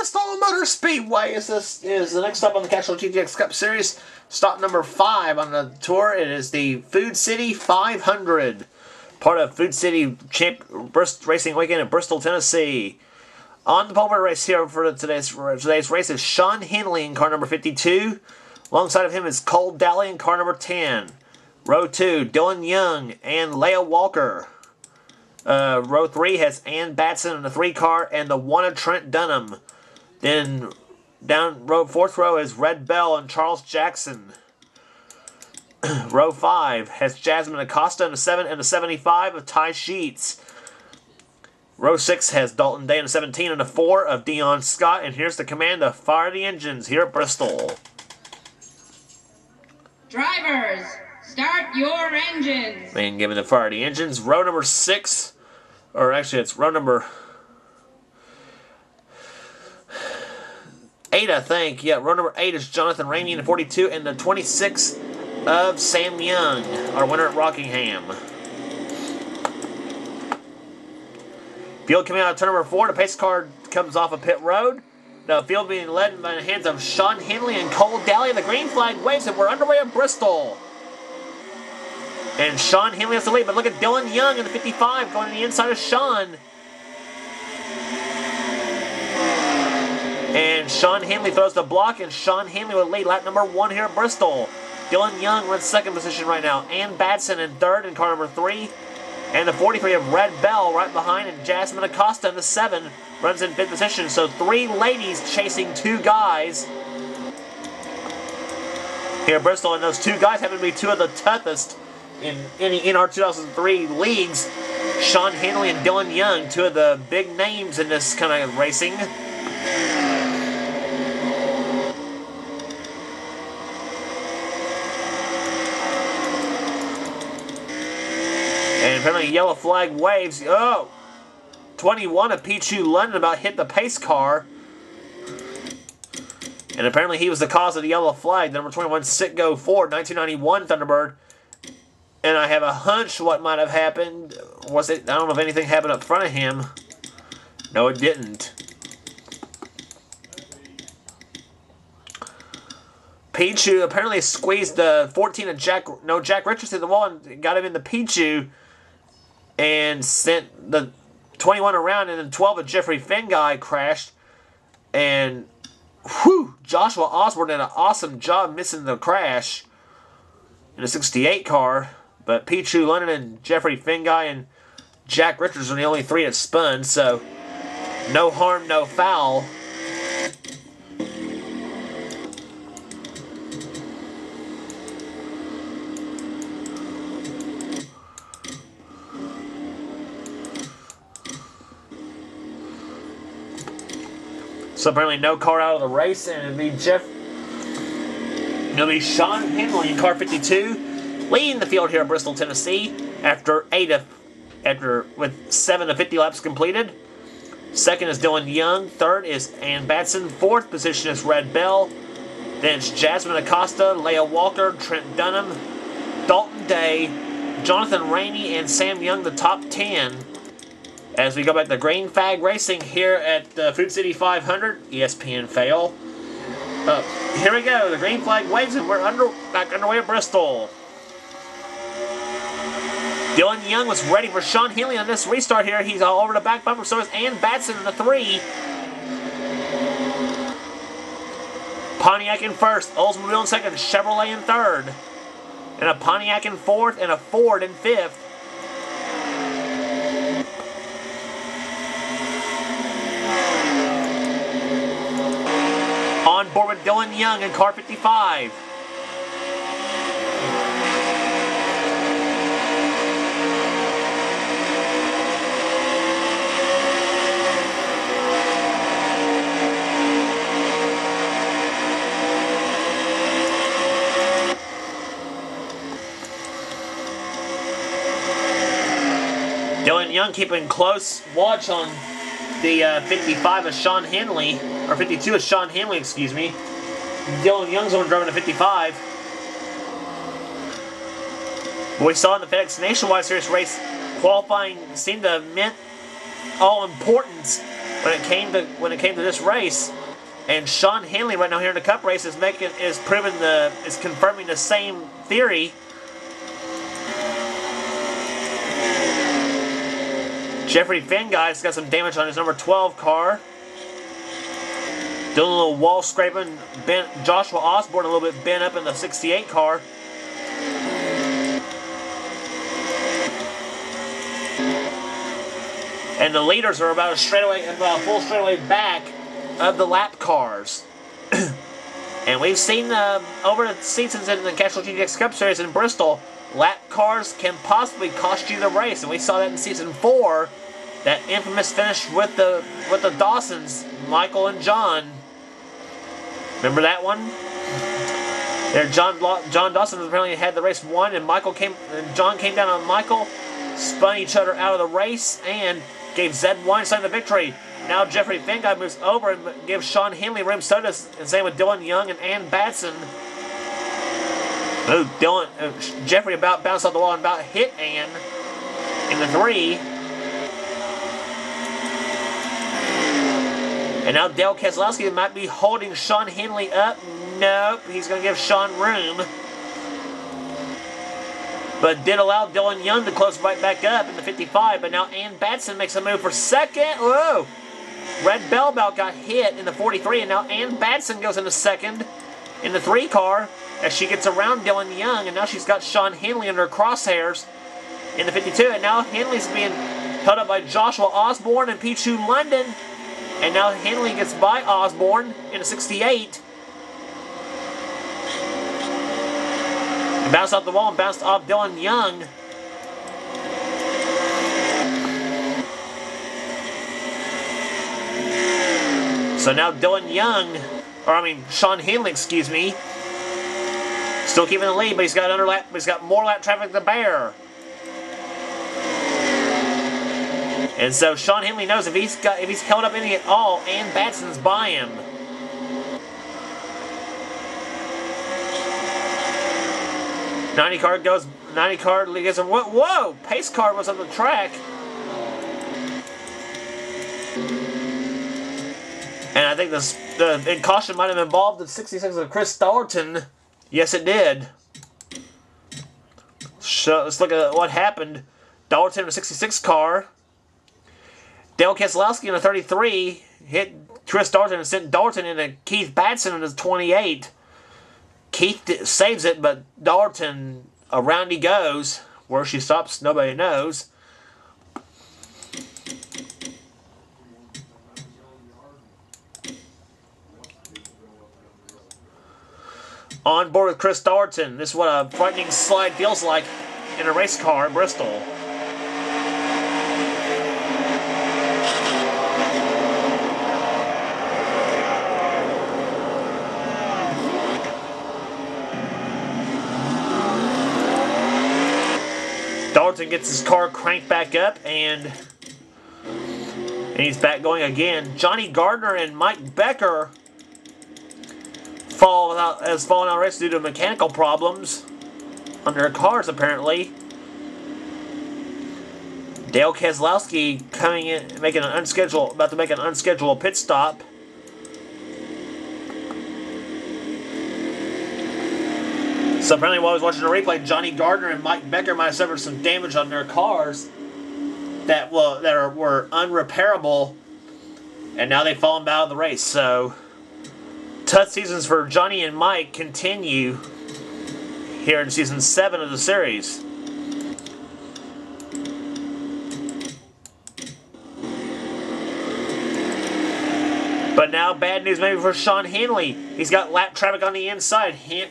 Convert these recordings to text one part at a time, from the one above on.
Bristol Motor Speedway is the next stop on the Castrol GTX Cup Series. Stop number 5 on the tour. It is the Food City 500, part of Food City Racing Weekend in Bristol, Tennessee. On the pole race here for today's race is Sean Henley in car number 52. Alongside of him is Cole Daly in car number 10. Row 2, Dylan Young and Leah Walker. Row 3 has Ann Batson in the 3 car and the 1 of Trent Dunham. Then down fourth row is Red Bell and Charles Jackson. Row 5 has Jasmine Acosta in the 7 and the 75 of Ty Sheets. Row 6 has Dalton Day in the 17 and the 4 of Dion Scott. And here's the command to fire the engines here at Bristol. Drivers, start your engines. And given the fire the engines, row number 6, or actually it's row number 8, I think. Yeah, row number 8 is Jonathan Rainey in the 42 and the 26 of Sam Young, our winner at Rockingham. Field coming out of turn number 4, the pace car comes off of pit road. The field being led by the hands of Sean Henley and Cole Daly. The green flag waves and we're underway at Bristol. And Sean Henley has the lead, but look at Dylan Young in the 55 going to the inside of Sean. And Sean Henley throws the block, and Sean Henley will lead lap number 1 here at Bristol. Dylan Young runs second position right now. Ann Batson in third in car number 3. And the 43 of Red Bell right behind, and Jasmine Acosta in the 7 runs in 5th position. So 3 ladies chasing 2 guys here at Bristol, and those 2 guys happen to be 2 of the toughest in any NR 2003 leagues. Sean Henley and Dylan Young, 2 of the big names in this kind of racing. And apparently yellow flag waves. Oh! 21 of Pichu London about hit the pace car. And apparently he was the cause of the yellow flag. The number 21 Sitgo Ford, 1991 Thunderbird. And I have a hunch what might have happened. Was it? I don't know if anything happened up front of him. No, it didn't. Pichu apparently squeezed the 14 of Jack Richardson the wall and got him in the Pichu. And sent the 21 around, and then 12 of Jeffrey Finguy crashed. And whew, Joshua Osborne did an awesome job missing the crash in a 68 car. But Pichu London and Jeffrey Finguy and Jack Richards are the only 3 that spun, so no harm, no foul. So apparently no car out of the race, and it'll be Sean Henley in car 52, leading the field here at Bristol, Tennessee, with 7 of 50 laps completed. Second is Dylan Young. Third is Ann Batson. Fourth position is Red Bell. Then it's Jasmine Acosta, Leah Walker, Trent Dunham, Dalton Day, Jonathan Rainey, and Sam Young, the top 10. As we go back to green flag racing here at Food City 500, ESPN fail. Here we go, the green flag waves and we're back underway at Bristol. Dylan Young was ready for Sean Henley on this restart here. He's all over the back bumper, so is Ann Batson in the 3. Pontiac in first, Oldsmobile in second, Chevrolet in third. And a Pontiac in fourth, and a Ford in 5th. On board with Dylan Young in car 55. Dylan Young keeping close watch on the 55 of Sean Henley, or 52 of Sean Henley, excuse me. Dylan Young's on driving a 55. What we saw in the FedEx Nationwide Series race, qualifying seemed to have meant all importance when it came to this race. And Sean Hanley right now here in the Cup race is confirming the same theory. Jeffrey Finn, guys, got some damage on his number 12 car. Doing a little wall scraping. Joshua Osborne a little bit bent up in the 68 car. And the leaders are about a full straightaway back of the lap cars. And we've seen over the seasons in the Castrol GTX Cup Series in Bristol, lap cars can possibly cost you the race, and we saw that in season 4, that infamous finish with the Dawsons, Michael and John. Remember that one? There, John Dawson apparently had the race won, and John came down on Michael, spun each other out of the race, and gave Zed Weinstein the victory. Now Jeffrey Fingard moves over and gives Sean Hanley rim sodas, and same with Dylan Young and Ann Batson. Jeffrey about bounced off the wall and about hit Ann in the 3. And now Dale Keselowski might be holding Sean Hanley up. Nope, he's going to give Sean room. But did allow Dylan Young to close right back up in the 55. But now Ann Batson makes a move for second. Whoa! Red Bellbout got hit in the 43, and now Ann Batson goes into second in the 3 car as she gets around Dylan Young, and now she's got Sean Hanley under her crosshairs in the 52, and now Hanley's being held up by Joshua Osborne and P2 London, and now Hanley gets by Osborne in the 68. And bounced off the wall and bounced off Dylan Young. So now Sean Hanley, excuse me, still keeping the lead, but he's got more lap traffic to bear. And so Sean Hanley knows if he's held up any at all, Ann Batson's by him. '90 car gets him. Whoa! Pace car was on the track. And I think the caution might have involved the 66 of Chris Thornton. Yes, it did. So let's look at what happened. Thornton in the 66 car. Dale Keselowski in the 33 hit Chris Thornton and sent Thornton into Keith Batson in his 28. Keith saves it, but Thornton, around he goes. Where she stops, nobody knows. On board with Chris Thornton. This is what a frightening slide feels like in a race car at Bristol. Thornton gets his car cranked back up, and he's back going again. Johnny Gardner and Mike Becker has fallen out of race due to mechanical problems on their cars, apparently. Dale Keselowski coming in, about to make an unscheduled pit stop. So apparently while I was watching the replay, Johnny Gardner and Mike Becker might have suffered some damage on their cars that were unrepairable, and now they've fallen out of the race. So tough seasons for Johnny and Mike continue here in season 7 of the series. But now bad news maybe for Sean Hanley. He's got lap traffic on the inside of him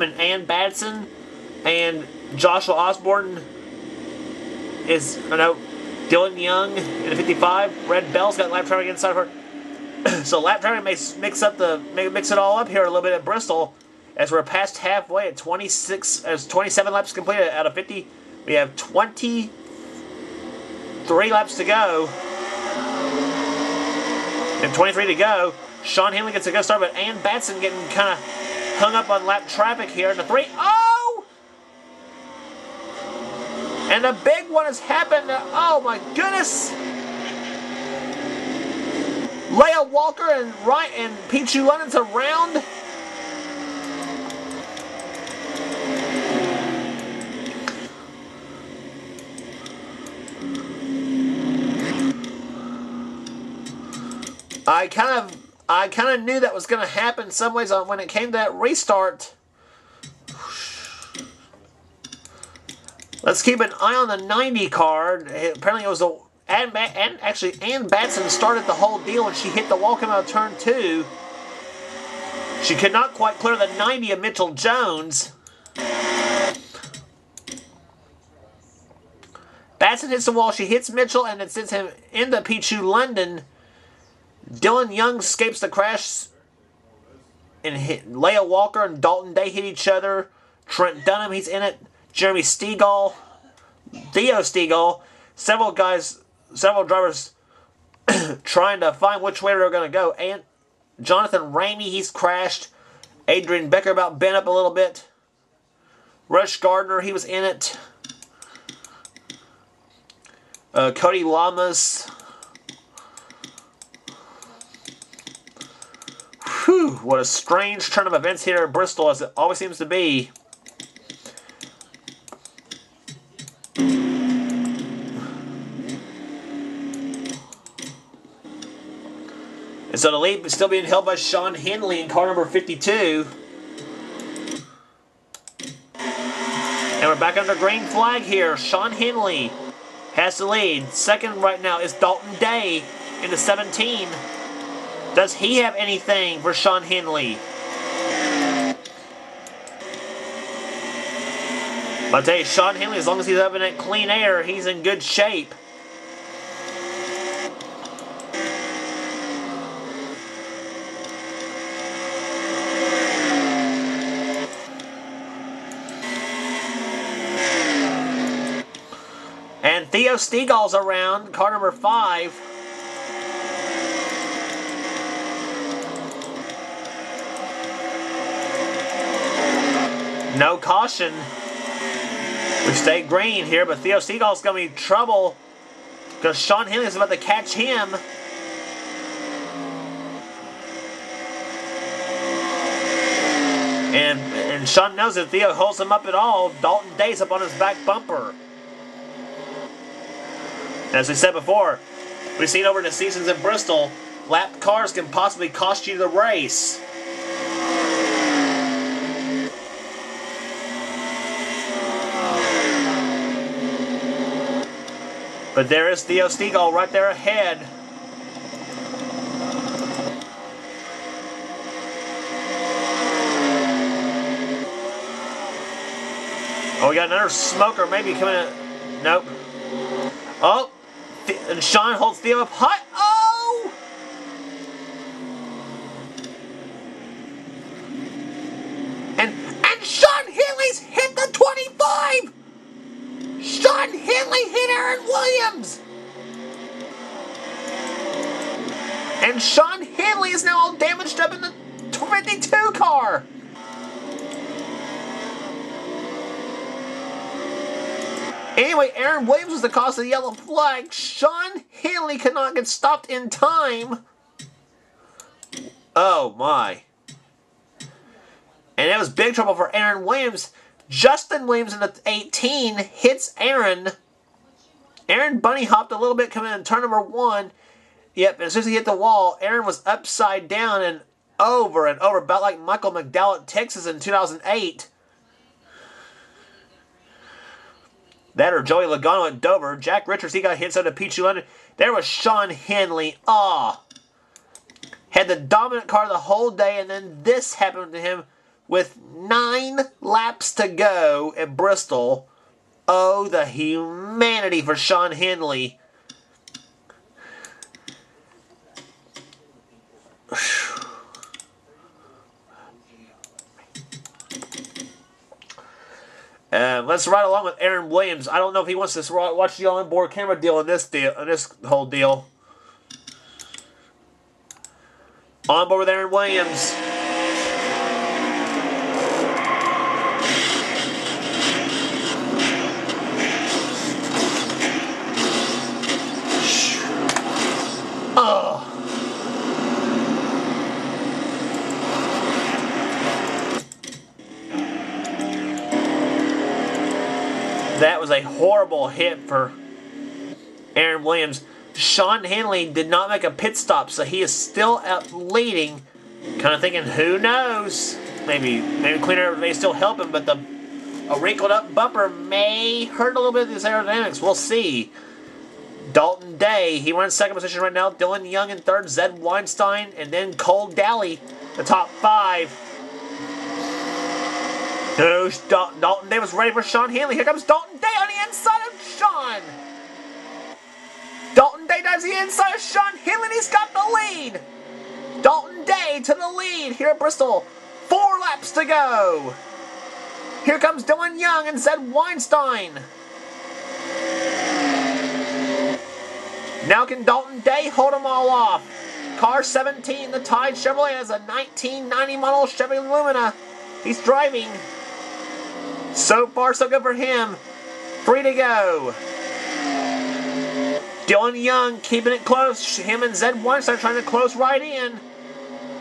and Ann Batson, and Joshua Osborne is, Dylan Young in the 55. Red Bell's got lap traffic inside of her. So lap traffic may mix it all up here a little bit at Bristol, as we're past halfway at 27 laps completed out of 50. We have 23 laps to go. And 23 to go. Sean Hanley gets a good start, but Ann Batson getting kind of hung up on lap traffic here in the 3. Oh! And a big one has happened. Oh my goodness! Leah Walker and Pichu London's around. I kind of knew that was going to happen in some ways when it came to that restart. Let's keep an eye on the 90 card. Apparently it was Ann Batson started the whole deal when she hit the wall coming out of turn 2. She could not quite clear the 90 of Mitchell Jones. Batson hits the wall. She hits Mitchell and it sends him into Pichu London. Dylan Young escapes the crash. And Leah Walker and Dalton Day hit each other. Trent Dunham, he's in it. Jeremy Stegall. Theo Stegall. Several drivers trying to find which way they're going to go. And Jonathan Ramey, he's crashed. Adrian Becker about bent up a little bit. Rush Gardner, he was in it. Cody Lamas. Whew, what a strange turn of events here at Bristol, as it always seems to be. And so the lead is still being held by Sean Henley in car number 52. And we're back under green flag here. Sean Henley has the lead. Second right now is Dalton Day in the 17. Does he have anything for Sean Henley? But I tell you, Sean Henley, as long as he's having that clean air, he's in good shape. And Theo Stegall's around, car number 5. No caution. We stay green here, but Theo Stegall's going to be in trouble because Sean Henley is about to catch him. And Sean knows if Theo holds him up at all, Dalton Day's up on his back bumper. As we said before, we've seen over the seasons in Bristol, lap cars can possibly cost you the race. But there is Theo Stegall right there ahead. Oh, we got another smoker maybe coming in. Nope. Oh, and Sean holds Theo up high. Oh! And Sean Henley's hit the 25! Sean Henley hit Aaron Williams! And Sean Henley is now all damaged up in the 52 car! Anyway, Aaron Williams was the cause of the yellow flag. Sean Henley could not get stopped in time. Oh my. And it was big trouble for Aaron Williams. Justin Williams in the 18 hits Aaron. Aaron bunny hopped a little bit coming in turn number 1. Yep, and as soon as he hit the wall, Aaron was upside down and over, about like Michael McDowell at Texas in 2008. That or Joey Logano at Dover. Jack Richards, he got hit so did Pichu London. There was Sean Henley. Had the dominant car the whole day, and then this happened to him with 9 laps to go at Bristol. Oh, the humanity for Sean Henley. Let's ride along with Aaron Williams. I don't know if he wants to watch the onboard camera deal in this whole deal. On board with Aaron Williams. That was a horrible hit for Aaron Williams. Sean Hanley did not make a pit stop, so he is still out leading. Kind of thinking, who knows? Maybe cleaner may still help him, but a wrinkled up bumper may hurt a little bit of this aerodynamics. We'll see. Dalton Day, he runs second position right now. Dylan Young in third. Zed Weinstein, and then Cole Daly, the top 5. Dalton Day was ready for Sean Hanley. Here comes Dalton Day on the inside of Sean. Dalton Day does the inside of Sean Hanley, and he's got the lead. Dalton Day to the lead here at Bristol. 4 laps to go. Here comes Dylan Young and Zed Weinstein. Now can Dalton Day hold them all off? Car 17, the Tide Chevrolet, has a 1990 model Chevy Lumina. He's driving. So far, so good for him. 3 to go. Dylan Young keeping it close. Him and Zed Weinstein trying to close right in.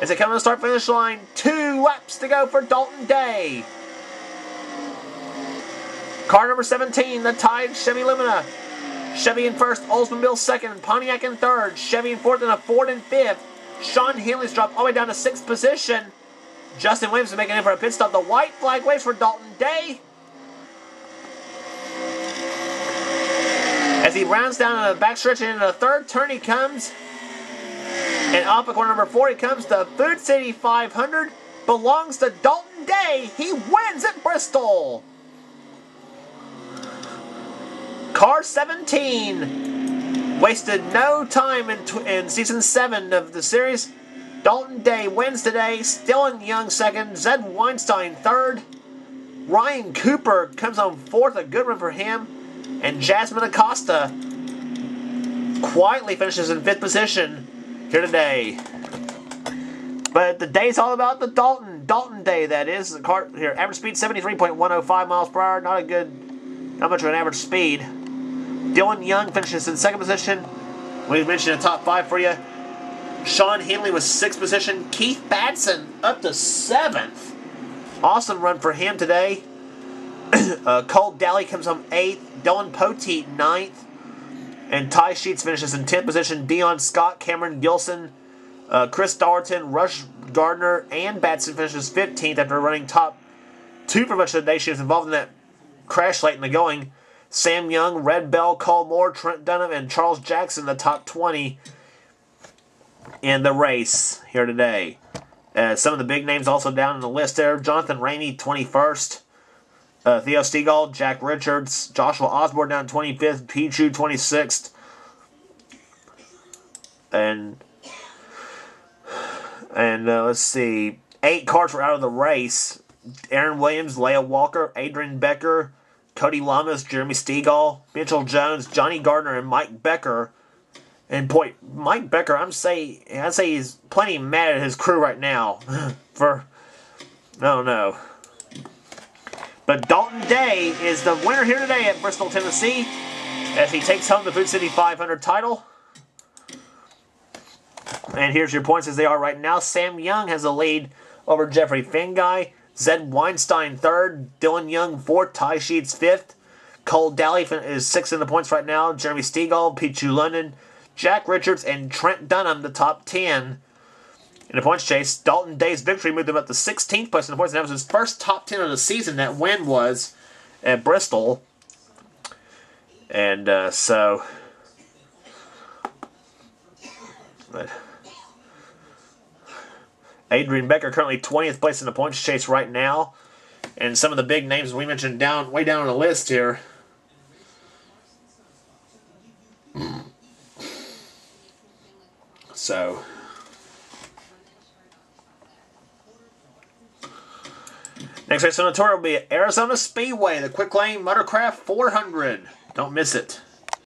As they come to the start-finish line, 2 laps to go for Dalton Day. Car number 17, the Tide Chevy Lumina. Chevy in first, Oldsmobile second, Pontiac in third, Chevy in fourth, and a Ford in fifth. Sean Hanley's dropped all the way down to 6th position. Justin Williams is making in for a pit stop. The white flag waves for Dalton Day. As he rounds down the backstretch and into the third turn he comes. And off at corner number 4 he comes. The Food City 500 belongs to Dalton Day. He wins at Bristol. Car 17 wasted no time in Season 7 of the series. Dalton Day wins today. Dylan Young second. Zed Weinstein third. Ryan Cooper comes on 4th. A good run for him. And Jasmine Acosta quietly finishes in 5th position here today. But the day's all about the Dalton Day, that is. The car here, average speed 73.105 miles per hour. Not much of an average speed. Dylan Young finishes in 2nd position. We mentioned a top 5 for you. Sean Hanley was 6th position. Keith Batson up to 7th. Awesome run for him today. Cole Daly comes home 8th. Dylan Poteet 9th. And Ty Sheets finishes in 10th position. Dion Scott, Cameron Gilson, Chris Darton, Rush Gardner, and Batson finishes 15th after running top 2 for much of the day. She was involved in that crash late in the going. Sam Young, Red Bell, Cole Moore, Trent Dunham, and Charles Jackson, the top 20 in the race here today. Some of the big names also down in the list there. Jonathan Ramey, 21st. Theo Stegall, Jack Richards, Joshua Osborne down 25th. Pichu, 26th. And let's see. 8 cars were out of the race. Aaron Williams, Leah Walker, Adrian Becker, Cody Lamas, Jeremy Stegall, Mitchell Jones, Johnny Gardner, and Mike Becker. And boy, Mike Becker, I'd say he's plenty mad at his crew right now. I don't know. But Dalton Day is the winner here today at Bristol, Tennessee, as he takes home the Food City 500 title. And here's your points as they are right now. Sam Young has a lead over Jeffrey Finguy. Zed Weinstein 3rd. Dylan Young 4th. Ty Sheets 5th. Cole Daly is 6th in the points right now. Jeremy Stegall, Pichu London, Jack Richards, and Trent Dunham, the top 10 in the points chase. Dalton Day's victory moved him up to 16th place in the points, and that was his first top 10 of the season. That win was at Bristol. And but Adrian Becker currently 20th place in the points chase right now. And some of the big names we mentioned way down on the list here. So next race on the tour will be at Arizona Speedway, the Quick Lane Motorcraft 400. Don't miss it.